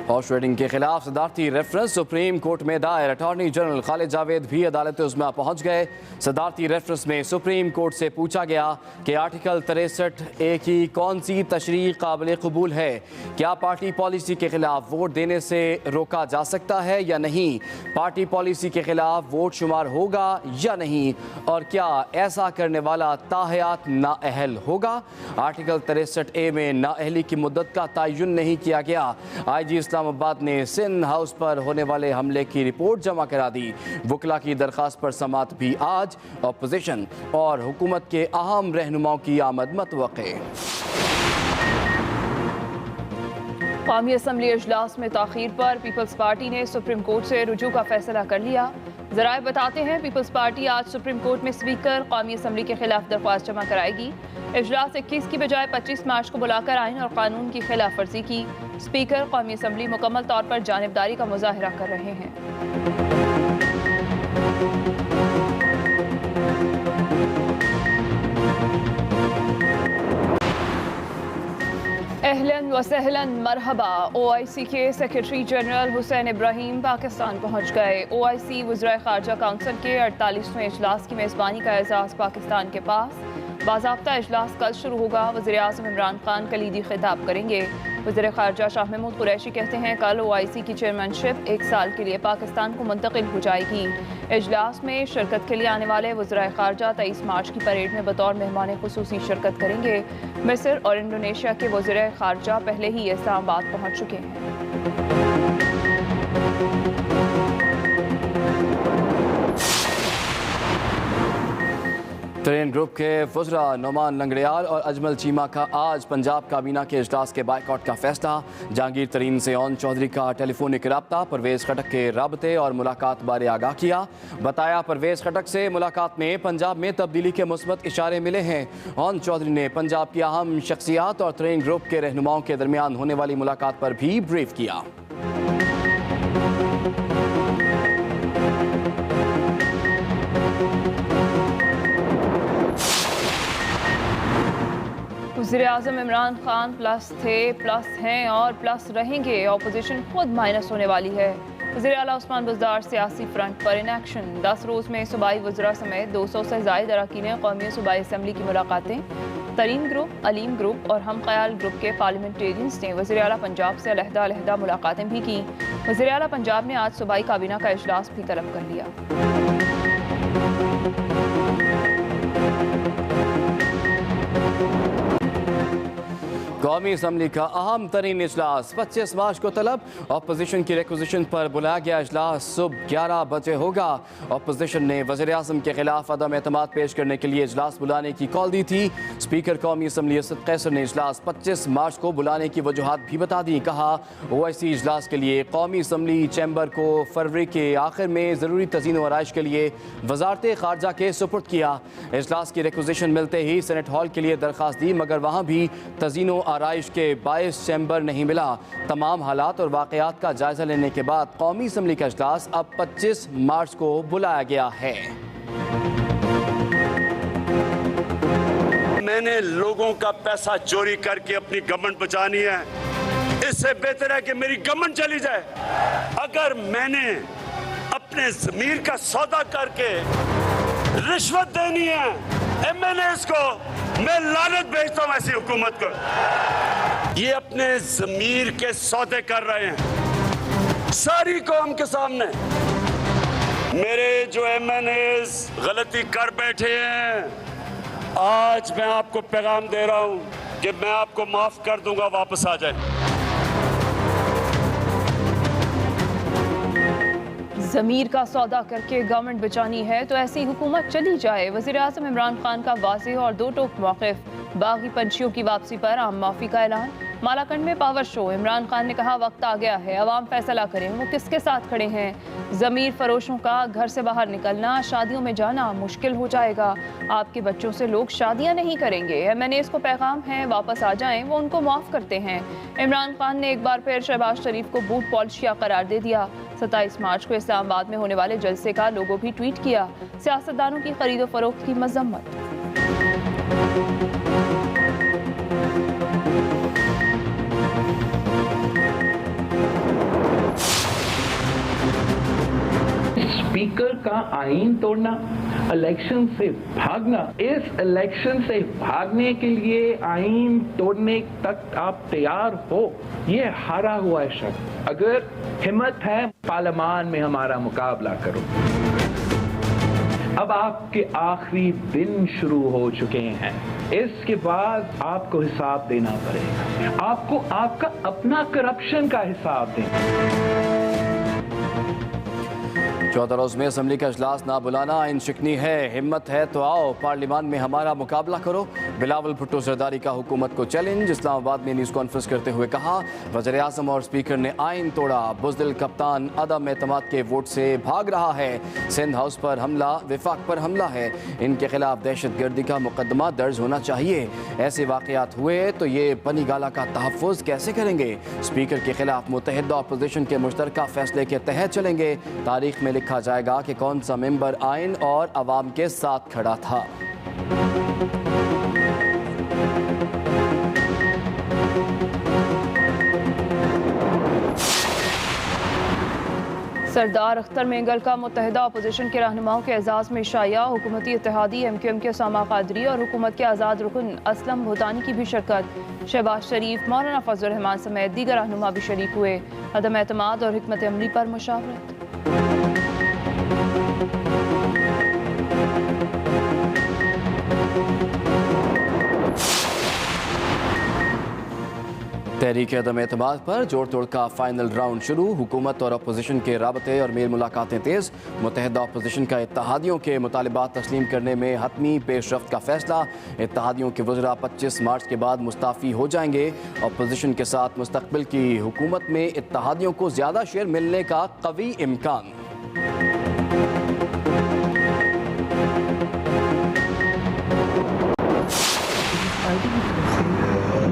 Horse trading के खिलाफ सदारती reference supreme court में दायर। अटॉर्नी जनरल खालिद जावेद भी अदालत उज़्मा पहुंच गए। सदारती रेफरेंस में सुप्रीम कोर्ट से पूछा गया कि आर्टिकल 63A की कौन सी तशरीह काबिल कबूल है। क्या पार्टी पॉलिसी के खिलाफ वोट देने से रोका जा सकता है या नहीं? पार्टी पॉलिसी के खिलाफ वोट शुमार होगा या नहीं? और क्या ऐसा करने वाला ताहयात नाअहल होगा? आर्टिकल 63A में नाअहली की मुद्दत का तयन नहीं किया गया। IG इस्लामाबाद ने सिंध हाउस पर होने वाले हमले की रिपोर्ट जमा करा दी। वकला की दरखास्त पर समाअत भी आज। अपोजिशन और हुकूमत के अहम रहनुमाओं की आमद मतवक्के। कौमी असम्बली इजलास में ताख़ीर पर पीपल्स पार्टी ने सुप्रीम कोर्ट से रुजू का फैसला कर लिया। ज़राए बताते हैं पीपल्स पार्टी आज सुप्रीम कोर्ट में स्पीकर कौमी असम्बली के खिलाफ दरख्वास्त जमा कराएगी। इजलास 21 की बजाय 25 मार्च को बुलाकर आइन और कानून की खिलाफ वर्जी की। स्पीकर कौमी असम्बली मुकम्मल तौर पर जानिबदारी का मुजाहरा कर रहे हैं। अहलन व सहलन मरहबा। OIC के सेक्रेटरी जनरल हुसैन इब्राहिम पाकिस्तान पहुँच गए। OIC वज़राए ख़ारजा काउंसिल के 48वें इजलास की मेज़बानी का एजाज़ पाकिस्तान के पास। बाज़ाब्ता इजलास कल शुरू होगा। वज़ीर आज़म इमरान खान कलीदी खिताब करेंगे। वज़ीर ख़ारजा शाह महमूद कुरैशी कहते हैं कल OIC की चेयरमैनशिप 1 साल के लिए पाकिस्तान को मुंतकिल हो जाएगी। इजलास में शिरकत के लिए आने वाले वज़ीर ख़ारजा 23 मार्च की परेड में बतौर मेहमान खुसूसी शिरकत करेंगे। मिस्र और इंडोनेशिया के वज़ीर ख़ारजा पहले ही इस्लामाबाद पहुँच चुके हैं। तरीन ग्रुप के वज़रा नोमान लंगड़ियाल और अजमल चीमा का आज पंजाब काबीना के इजलास के बाइकआउट का फैसला। जहांगीर तरीन से ओन चौधरी का टेलीफोनिक रब्ता। परवेज़ खटक के राबते और मुलाकात बारे आगाह किया। बताया परवेज़ खटक से मुलाकात में पंजाब में तब्दीली के मुस्बत इशारे मिले हैं। ओन चौधरी ने पंजाब की अहम शख्सियात और तरीन ग्रुप के रहनुमाओं के दरमियान होने वाली मुलाकात पर भी ब्रीफ किया। वज़ीर आज़म इमरान खान प्लस थे, प्लस हैं और प्लस रहेंगे। अपोजिशन खुद माइनस होने वाली है। वज़ीर आला उस्मान बुज़दार सियासी फ्रंट पर इन एक्शन। 10 रोज़ में सूबाई वज़रा समेत 200 से ज़ायद अरकान कौमी सूबाई असम्बली की मुलाकातें। तरीन ग्रुप, अलीम ग्रुप और हम ख्याल ग्रुप के पार्लियामेंटेरियंस ने वज़ीर आला पंजाब से अलहदा मुलाकातें भी की। वज़ीर आला पंजाब ने आज सूबाई काबीना का इजलास भी तलब कर लिया। कौमी असम्बली का अहम तरीन इजलास 25 मार्च को तलब। अपोजिशन की रिक्वेजिशन पर बुलाया गया इजलास सुबह 11 बजे होगा। अपोजिशन ने वज़ीर आज़म के खिलाफ अदम एतमाद पेश करने के लिए इजलास बुलाने की कॉल दी थी। स्पीकर कौमी असम्बली असद कैसर ने इजलास 25 मार्च को बुलाने की वजूहात भी बता दी। कहा OIC इजलास के लिए कौमी असम्बली चैम्बर को फरवरी के आखिर में ज़रूरी तज़ीन व आराइश के लिए वज़ारत ख़ारजा के सुपुर्द किया। इजलास की रिक्वेजिशन मिलते ही सेनेट हॉल के लिए दरख्वास्त दी मगर वहाँ भी तज़ीन आराइश के बायस चैम्बर नहीं मिला। तमाम हालात और वाक़यात का जायजा लेने के बाद कौमी असम्बली का इजलास अब 25 मार्च को बुलाया गया है। मैंने लोगों का पैसा चोरी करके अपनी गवर्नमेंट बचानी है। इससे बेहतर है कि मेरी गवर्नमेंट चली जाए। अगर मैंने अपने ज़मीर का सौदा करके रिश्वत देनी है MNAs को, मैं लानत भेजता हूं ऐसी हुकूमत को। ये अपने ज़मीर के सौदे कर रहे हैं सारी कौम के सामने। मेरे जो MNAs गलती कर बैठे हैं, आज मैं आपको पैगाम दे रहा हूं कि मैं आपको माफ कर दूंगा, वापस आ जाए। ज़मीर का सौदा करके गवर्नमेंट बचानी है तो ऐसी हुकूमत चली जाए। वज़ीर आज़म इमरान खान का वाज़ेह और दो टोक मौक़िफ़। बागी पंछियों की वापसी पर आम माफ़ी का ऐलान। मालाकंड में पावर शो। इमरान खान ने कहा वक्त आ गया है, अवाम फैसला करें वो किसके साथ खड़े हैं। ज़मीर फरोशों का घर से बाहर निकलना, शादियों में जाना मुश्किल हो जाएगा। आपके बच्चों से लोग शादियां नहीं करेंगे। MNAs को पैगाम है वापस आ जाएं, वो उनको माफ़ करते हैं। इमरान खान ने एक बार फिर शहबाज शरीफ को बूट पॉलिशिया करार दे दिया। 27 मार्च को इस्लामाबाद में होने वाले जलसे का लोगो भी ट्वीट किया। सियासतदानों की खरीदो फरोख्त की मजम्मत। स्पीकर का आईन तोड़ना, इलेक्शन से भागना, इस इलेक्शन से भागने के लिए आईन तोड़ने तक आप तैयार हो, ये हारा हुआ है शख्स। अगर हिम्मत है पार्लियामान में हमारा मुकाबला करो। अब आपके आखिरी दिन शुरू हो चुके हैं, इसके बाद आपको हिसाब देना पड़ेगा। आपको आपका अपना करप्शन का हिसाब देना। 14 रोज में असम्बली का इजलास ना बुलाना आइन शिकनी है, हिम्मत है तो आओ पार्लियामान में हमारा मुकाबला करो। बिलावल भुट्टो जरदारी का हुकूमत को चैलेंज। इस्लामाबाद में न्यूज़ कॉन्फ्रेंस करते हुए कहा, वज़ीर आज़म और स्पीकर ने आइन तोड़ा, बुज़दिल कप्तान अदम एतमाद के वोट से भाग रहा है। सिंध हाउस पर हमला, विफाक पर हमला है, इनके खिलाफ दहशत गर्दी का मुकदमा दर्ज होना चाहिए। ऐसे वाक़यात हुए तो ये बनी गाला का तहफ़्फ़ुज़ कैसे करेंगे? स्पीकर के खिलाफ मुत्तहिदा अपोजिशन के मुश्तरका फैसले के तहत चलेंगे। तारीख में लिखा जाएगा कि कौन सा मेंबर आइन और अवाम के साथ खड़ा था। सरदार अख्तर मेंगल का मुत्तहिदा अपोजिशन के रहनुमाओं के एजाज़ में शाया। हुकूमती इत्तेहादी MQM के उसामा कादरी और हुकूमत के आज़ाद रुकन असलम भूटानी की भी शिरकत। शहबाज शरीफ, मौलाना फजल रहमान समेत दीगर रहनुमा भी शरीक हुए। अदम एतमाद और हिकमत अमली पर मुशावरत। तहरीक अदम एतमाद पर जोड़ तोड़ का फाइनल राउंड शुरू। हुकूमत और अपोजिशन के राबते और मेल मुलाकातें तेज़। मुत्तहिदा अपोजिशन का इत्तेहादियों के मुतालिबात तस्लीम करने में हतमी पेशरफ्त का फैसला। इत्तेहादियों के वज़रा 25 मार्च के बाद मुस्ताफ़ी हो जाएंगे। अपोजिशन के साथ मुस्तकबिल की हुकूमत में इत्तेहादियों को ज़्यादा शेयर मिलने का कवी इम्कान।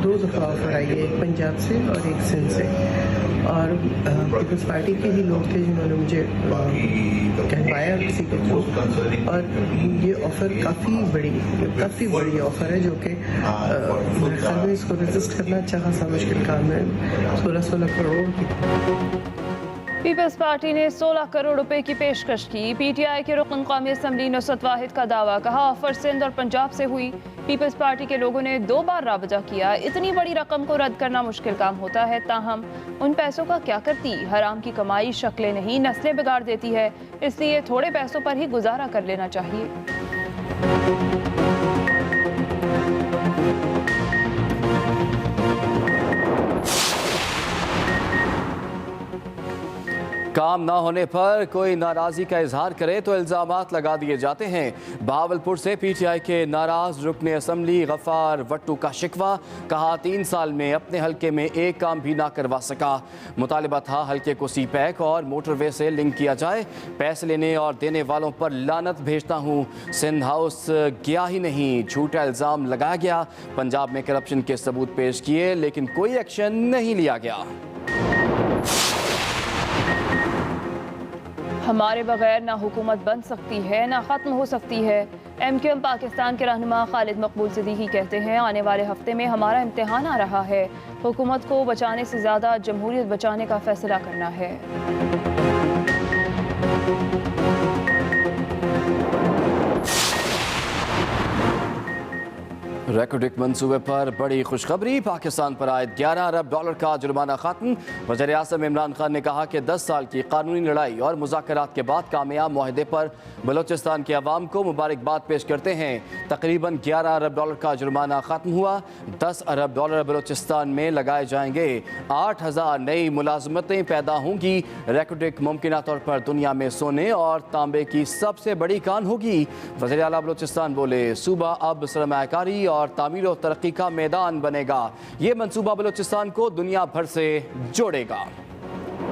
दो दफ़ा ऑफर आई है, एक पंजाब से और एक सिंध से, और पीपल्स पार्टी के ही लोग थे जिन्होंने मुझे कहवाया किसी के थ्रू, और ये ऑफ़र काफ़ी बड़ी ऑफ़र है जो कि मेरे ख्याल में इसको रजिस्ट करना अच्छा खासा मुश्किल काम है। 16 करोड़ की पीपल्स पार्टी ने 16 करोड़ रुपए की पेशकश की। PTI के रुकन कौमी असम्बली नुसरत वाहिद का दावा, कहा ऑफर सिंध और पंजाब से हुई। पीपल्स पार्टी के लोगों ने 2 बार राबता किया। इतनी बड़ी रकम को रद्द करना मुश्किल काम होता है, ताहम उन पैसों का क्या करती? हराम की कमाई शक्लें नहीं नस्लें बिगाड़ देती है, इसलिए थोड़े पैसों पर ही गुजारा कर लेना चाहिए। काम ना होने पर कोई नाराज़गी का इजहार करे तो इल्ज़ामात लगा दिए जाते हैं। बहावलपुर से PTI के नाराज़ रुकने असम्बली गफ़ार वट्टू का शिकवा, कहा 3 साल में अपने हल्के में एक काम भी ना करवा सका। मुतालिबा था हल्के को CPEC और मोटरवे से लिंक किया जाए। पैसे लेने और देने वालों पर लानत भेजता हूँ। सिंध हाउस गया ही नहीं, झूठा इल्ज़ाम लगाया गया। पंजाब में करप्शन के सबूत पेश किए लेकिन कोई एक्शन नहीं लिया गया। हमारे बगैर ना हुकूमत बन सकती है ना ख़त्म हो सकती है। MQM पाकिस्तान के रहनुमा खालिद मकबूल सिद्दीकी कहते हैं, आने वाले हफ्ते में हमारा इम्तिहान आ रहा है। हुकूमत को बचाने से ज़्यादा जमहूरियत बचाने का फैसला करना है। रेकोडिक मंसूबे पर बड़ी खुशखबरी, पाकिस्तान पर आयद $11 अरब का जुर्माना खत्म। वज़ीर आज़म इमरान खान ने कहा कि 10 साल की कानूनी लड़ाई और मुज़ाकरात के बाद कामयाब मुआहदे पर बलोचिस्तान के अवाम को मुबारकबाद पेश करते हैं। तकरीबन $11 अरब का जुर्माना खत्म हुआ। $10 अरब बलोचिस्तान में लगाए जाएंगे। 8000 नई मुलाजमतें पैदा होंगी। रेकोडिक मुमकिन तौर पर दुनिया में सोने और तांबे की सबसे बड़ी कान होगी। वज़ीर आला बलोचिस्तान बोले, सूबा अब सरमायाकारी और तामीर और तरक्की का मैदान बनेगा। ये मंसूबा बलोचिस्तान को दुनिया भर से जोड़ेगा।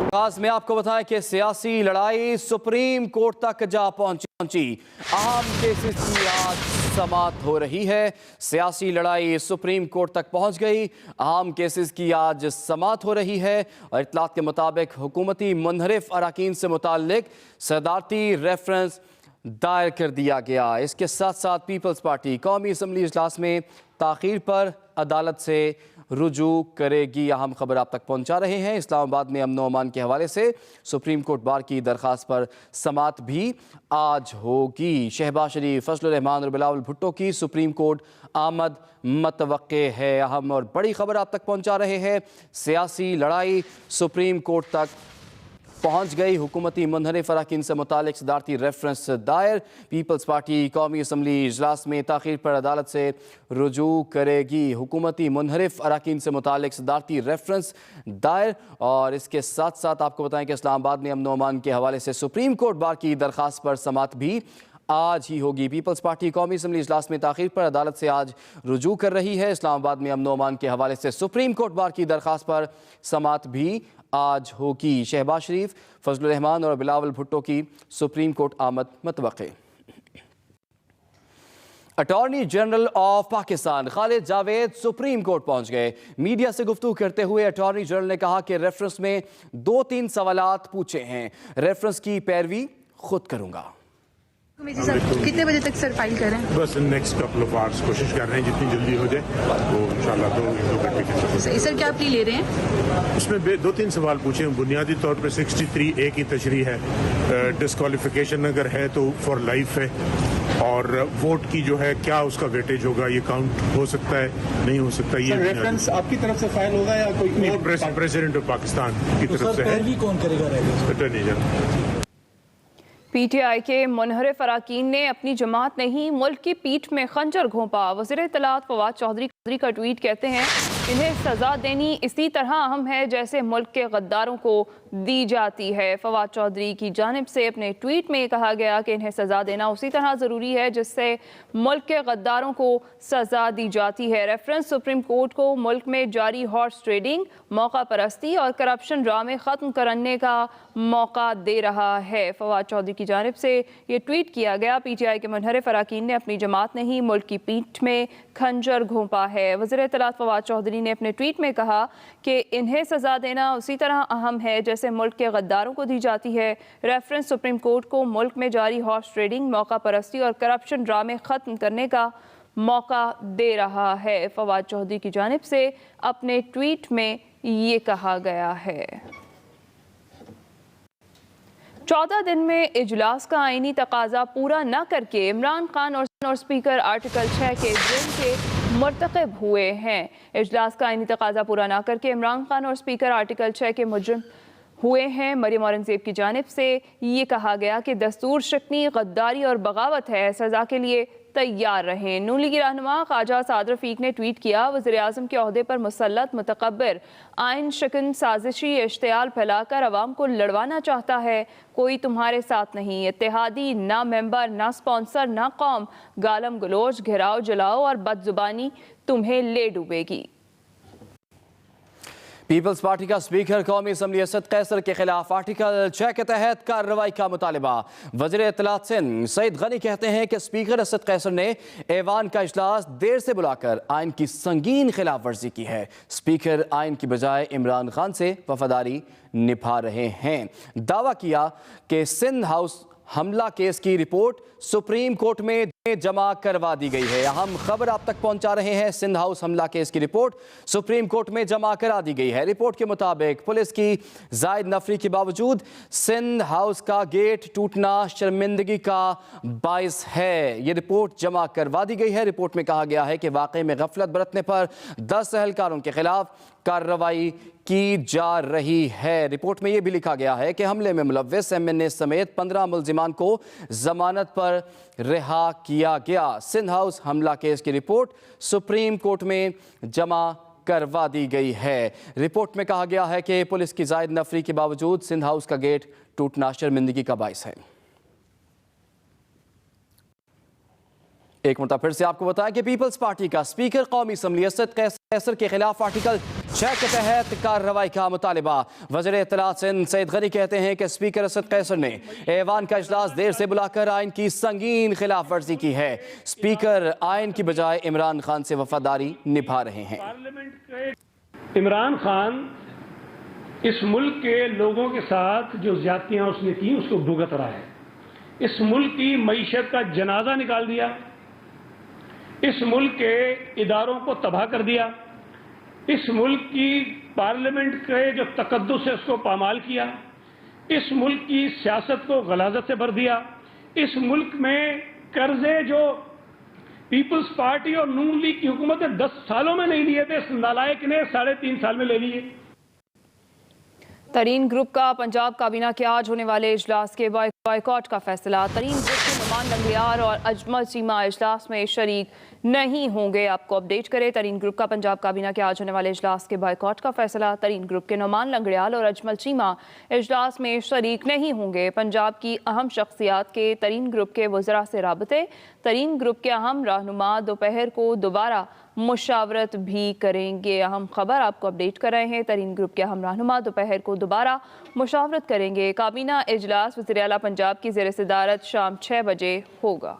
खास में आपको बताएं कि सियासी लड़ाई सुप्रीम कोर्ट तक जा पहुंची। अहम केसेस की आज समाअत हो रही है। सियासी लड़ाई सुप्रीम कोर्ट तक पहुंच गई। अहम केसेस की आज समाअत हो रही है और इत्तलात के मुताबिक हुकूमती मुनहरिफ अराकीन से मुताल्लिक सदारती रेफरेंस दायर कर दिया गया। इसके साथ साथ पीपल्स पार्टी कौमी असम्बली इजलास में ताख़ीर पर अदालत से रुजू करेगी। अहम खबर आप तक पहुंचा रहे हैं। इस्लामाबाद में अमन व अमान के हवाले से सुप्रीम कोर्ट बार की दरख्वास्त पर समात भी आज होगी। शहबाज शरीफ, फजलुर रहमान और बिलावल भुट्टो की सुप्रीम कोर्ट आमद मतवक्के है। अहम और बड़ी खबर आप तक पहुंचा रहे हैं। सियासी लड़ाई सुप्रीम कोर्ट तक पहुंच गई। हुकूमती मुनहरिफ अरकान से मुतालिक सदारती रेफरेंस दायर। पीपल्स पार्टी कौमी असम्बली इजलास में ताख़ीर पर अदालत से रुजू करेगी। हुकूमती मुनहरिफ अरकान से मुतालिक सदारती रेफरेंस दायर। और इसके साथ साथ आपको बताएं कि इस्लामाबाद में अमन व अमान के हवाले से सुप्रीम कोर्ट बार की दरख्वास्त पर समात भी आज ही होगी। पीपल्स पार्टी कौमी असम्बली इजलास में ताख़ीर पर अदालत से आज रुजू कर रही है। इस्लामाबाद में अमन व अमान के हवाले से सुप्रीम कोर्ट बार की दरख्वास्त पर समात भी आज होगी। शहबाज शरीफ, फजलुर रहमान और बिलावल भुट्टो की सुप्रीम कोर्ट आमद मतवक्के। Attorney general of Pakistan Khalid Javed supreme court पहुंच गए। मीडिया से गुफ्तगू करते हुए अटॉर्नी जनरल ने कहा कि रेफरेंस में 2-3 सवालात पूछे हैं, रेफरेंस की पैरवी खुद करूंगा। सर कितने बजे तक सर फाइल करें? बस नेक्स्ट कपल ऑफ आवर्स कोशिश कर रहे हैं जितनी जल्दी हो जाए वो इंशाल्लाह 2 घंटे के अंदर। सर क्या प्ली ले रहे हैं? उसमें 2-3 सवाल पूछे हैं। बुनियादी तौर पे 63A की तशरीह है। डिस्क्वालिफिकेशन अगर है तो फॉर लाइफ है। और वोट की जो है क्या उसका वेटेज होगा, ये काउंट हो सकता है, नहीं हो सकता। ये रेफरेंस आपकी तरफ से फाइल होगा या कोई प्रेसिडेंट ऑफ पाकिस्तान की तरफ से है। कौन करेगा? Attorney general. पीटीआई के मुनहरिफ अरकान ने अपनी जमात नहीं मुल्क की पीठ में खंजर घोंपा। वज़ीर इत्तलात फवाद चौधरी का ट्वीट कहते हैं, इन्हें सज़ा देनी इसी तरह अहम है जैसे मुल्क के गद्दारों को दी जाती है। फवाद चौधरी की जानिब से अपने ट्वीट में कहा गया कि इन्हें सज़ा देना उसी तरह ज़रूरी है जिससे मुल्क के गद्दारों को सज़ा दी जाती है। रेफरेंस सुप्रीम कोर्ट को मुल्क में जारी हॉर्स ट्रेडिंग, मौका परस्ती और करप्शन ड्रामे ख़त्म करने का मौका दे रहा है। फवाद चौधरी की जानिब से ये ट्वीट किया गया। पीटीआई के मुनहरिफ अरकान ने अपनी जमात ने ही मुल्क की पीठ में खंजर घोंपा है। वज़ीर इत्तलात फवाद चौधरी ने अपने ट्वीट में कहा कि इन्हें सज़ा देना उसी तरह अहम है जैसे मुल्क के गद्दारों को दी जाती है। रेफरेंस सुप्रीम कोर्ट को मुल्क में जारी हॉर्स ट्रेडिंग, मौका परस्ती और करप्शन ड्रामे ख़त्म करने का मौका दे रहा है। फवाद चौधरी की जानिब से अपने ट्वीट में ये कहा गया है। 14 दिन में इजलास का आईनी तकाजा पूरा न करके इमरान खान और स्पीकर आर्टिकल 6 के जुर्म के मुर्तकब हुए हैं। इजलास का आईनी तकाजा पूरा न करके इमरान खान और स्पीकर आर्टिकल 6 के मुजरिम हुए हैं। मरियम औरंगजेब की जानिब से ये कहा गया कि दस्तूर शिकनी, गद्दारी और बगावत है, सज़ा के लिए तैयार रहें। नून लीगी रहनुमा ख्वाजा साद रफीक ने ट्वीट किया, वज़ीर आज़म के ओहदे पर मुसल्लत मुतकब्बिर आइन शिकन साजिशी इश्तियाल फैलाकर अवाम को लड़वाना चाहता है। कोई तुम्हारे साथ नहीं, इत्तेहादी ना मेंबर ना स्पॉन्सर ना कौम, गालम गलोच, घेराव जलाओ और बदजुबानी तुम्हें ले डूबेगी। पीपल्स पार्टी का स्पीकर कौमी असम्बली असद कैसर के खिलाफ आर्टिकल 6 के तहत कार्रवाई का मुतालिबा। वज़ीर इत्तलात सिंध सईद गनी कहते हैं कि स्पीकर असद कैसर ने ऐवान का इजलास देर से बुलाकर आइन की संगीन खिलाफ वर्जी की है। स्पीकर आइन की बजाय इमरान खान से वफादारी निभा रहे हैं। दावा किया कि सिंध हाउस हमला केस की रिपोर्ट सुप्रीम कोर्ट में जमा करवा दी गई है। अहम खबर आप तक पहुंचा रहे हैं। सिंध हाउस हमला केस की रिपोर्ट सुप्रीम कोर्ट में जमा करा दी गई है। रिपोर्ट के मुताबिक पुलिस की जायद नफरी के बावजूद सिंध हाउस का गेट टूटना शर्मिंदगी का बाइस है। ये रिपोर्ट जमा करवा दी गई है। रिपोर्ट में कहा गया है कि वाकई में गफलत बरतने पर 10 एहलकारों के खिलाफ कार्रवाई की जा रही है। रिपोर्ट में यह भी लिखा गया है कि हमले में मुलव्विस MNA समेत 15 मुल्जिमान को जमानत पर रिहा किया गया। सिंध हाउस हमला केस की रिपोर्ट सुप्रीम कोर्ट में जमा करवा दी गई है। रिपोर्ट में कहा गया है कि पुलिस की जायद नफरी के बावजूद सिंध हाउस का गेट टूटना शर्मिंदगी का बाइस है। एक मरतबा फिर से आपको बताया कि पीपल्स पार्टी का स्पीकर कौमी असम्बली असद कैसर के खिलाफ आर्टिकल 6 के तहत कार्रवाई का मुतालिबा। वज़ीर इत्तलात सिंध सईद गनी कहते हैं कि स्पीकर असद कैसर ने ऐवान का इजलास देर से बुलाकर आइन की संगीन खिलाफ वर्जी की है। स्पीकर आइन की बजाय इमरान खान से वफादारी निभा रहे हैं। इमरान खान इस मुल्क के लोगों के साथ जो ज्यादतियां उसने की उसको भुगत रहा है। इस मुल्क की मईशत का जनाजा निकाल दिया, इस मुल्क के इदारों को तबाह कर दिया, इस मुल्क की पार्लियामेंट के जो तकद्दुस है उसको पामाल किया, इस मुल्क की सियासत को गलाजत से भर दिया, इस मुल्क में कर्जे जो पीपल्स पार्टी और नून लीग की हुकूमत ने 10 सालों में नहीं लिए थे, इस नालायक ने 3.5 साल में ले लिए। तरीन ग्रुप का पंजाब काबीना के आज होने वाले इजलास के बॉयकॉट का फैसला। तरीन ग्रुप के नुमान लंगड़ियाल और अजमल चीमा इजलास में शरीक नहीं होंगे। आपको अपडेट करें, तरीन ग्रुप का पंजाब काबीना के आज होने वाले इजलास के बॉयकॉट का फैसला। तरीन ग्रुप के नुमान लंगड़ियाल और अजमल चीमा इजलास में शरीक नहीं होंगे। पंजाब की अहम शख्सियात के तरीन ग्रुप के वज़रा से राबते। तरीन ग्रुप के अहम रहनुमा दोपहर को दोबारा मुशावरत भी करेंगे। अहम खबर आपको अपडेट कर रहे हैं। तरीन ग्रुप के अहम रहनुमा दोपहर को दोबारा मुशावरत करेंगे। काबीना इजलास वज़ीर आला पंजाब की ज़ेर सदारत शाम 6 बजे होगा।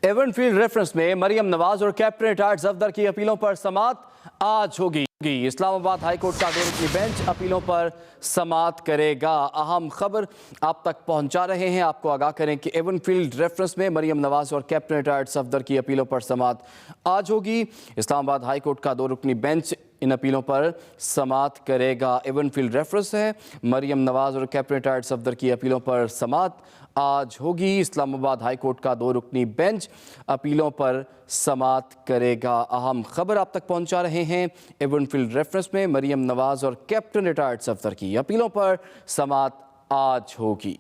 एवनफील्ड रेफरेंस में मरियम नवाज और कैप्टन रिटायर्ड सफदर की अपीलों पर समाअत आज होगी। इस्लामाबाद हाईकोर्ट का दो बेंच अपीलों पर समाअत करेगा। अहम खबर आप तक पहुंचा रहे हैं। आपको आगाह करें कि एवनफील्ड रेफरेंस में मरियम नवाज और कैप्टन रिटायर्ड सफदर की अपीलों पर समाअत आज होगी। इस्लामाबाद हाईकोर्ट का 2 रुकनी बेंच इन अपीलों पर समाअत करेगा। एवनफील्ड रेफरेंस है, मरियम नवाज और कैप्टन रिटायर्ड सफदर की अपीलों पर समाअत आज होगी। इस्लामाबाद हाईकोर्ट का 2 रुकनी बेंच अपीलों पर समाअत करेगा। अहम खबर आप तक पहुंचा रहे हैं। एवनफील्ड रेफरेंस में मरियम नवाज और कैप्टन रिटायर्ड सफदर की अपीलों पर समाअत आज होगी।